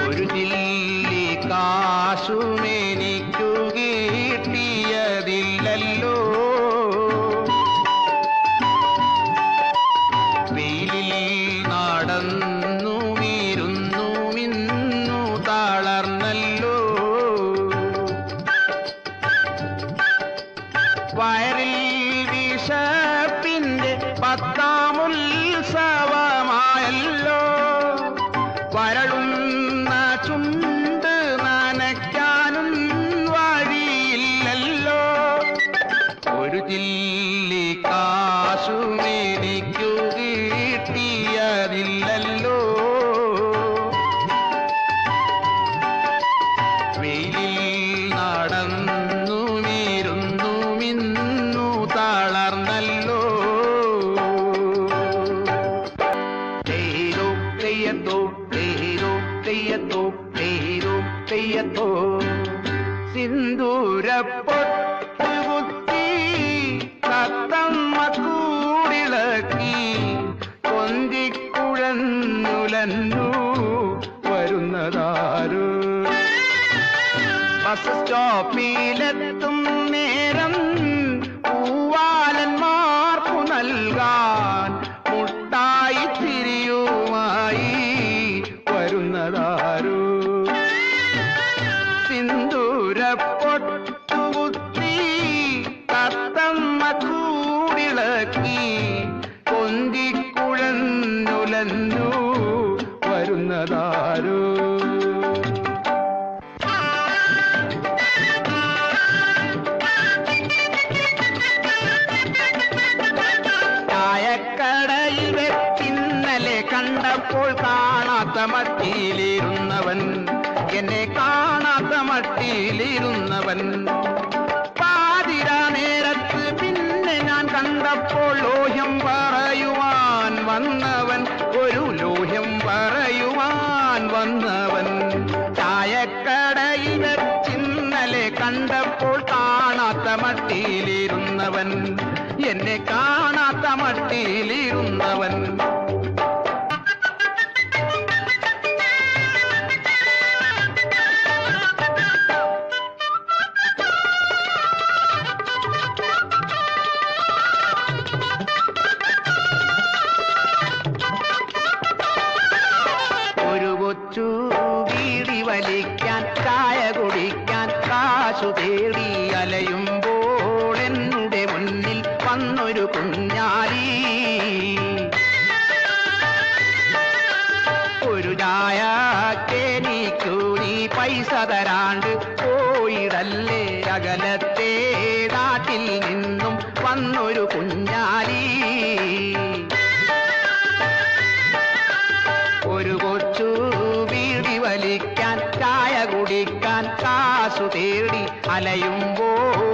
ഒരു ചില്ലി കാശുമെനിക്കു കിട്ടിയതില്ലല്ലോ. വെയിലിൽ നടന്നു വീരുന്നു മിന്നു തളർന്നല്ലോ. വയറിൽ വിശപ്പിന്റെ 10ാം ഉത്സവമായല്ലോ. വരളുന്ന ചുണ്ട് നനയ്ക്കാനും വഴിയില്ലല്ലോ. ഒരു ചില്ലി കാശുമെനിക്കു കിട്ടിയതില്ലല്ലോ. വെയിലിൽ നടന്നു വീരുന്നു മിന്നു തളർന്നല്ലോ. സിന്ദൂരപ്പൊട്ടുകുത്തി തത്തമ്മ കൂടിളക്കി കൊഞ്ചിക്കുഴന്നുലന്നു വരുന്നതാരു. ബസ് സ്റ്റോപ്പിലെത്തും നേരം പൂവാലന്മാർക്കു നൽകാൻ മുട്ടായി തിരിയുമായി വരുന്നതാരു. സിന്ദൂരപ്പൊട്ടുകുത്തി തത്തമ്മ കൂടിളക്കി കൊഞ്ചിക്കുഴന്നുലന്നു വരുന്നതാരു. ചായക്കടയിൽ വെച്ചിന്നലെ കണ്ടപ്പോൾ കാണാത്ത മട്ടിയിലിരുന്നവൻ, എന്നെ കാണാത്ത മട്ടിയിലിരുന്നവൻ. പാതിരാ നേരത്ത് പിന്നെ ഞാൻ കണ്ടപ്പോൾ ലോഹ്യം പറയുവാൻ വന്നവൻ, ഒരു ലോഹ്യം പറയുവാൻ വന്നവൻ. ചായക്കടയിൽ വെച്ചിന്നലെ കണ്ടപ്പോൾ കാണാത്ത മട്ടിയിലിരുന്നവൻ, എന്നെ കാണാത്ത മട്ടിയിലിരുന്നവൻ. ഒരു കൊച്ചു വീടി വലിക്കാൻ ചായ കുടിക്കാൻ കാശു തേടി അലയുമ്പോൾ എന്റെ മുന്നിൽ വന്നൊരു കുഞ്ഞാലി. ഒരു ചായക്കെനിക്കു നീ പൈസ തരാണ്ട് പോയിടല്ലേ. അകലത്തെ നാട്ടിൽ നിന്നും വന്നൊരു കുഞ്ഞാലി. ഒരു കൊച്ചു വീടി വലിക്കാൻ ചായ കുടിക്കാൻ കാശു തേടി അലയുമ്പോൾ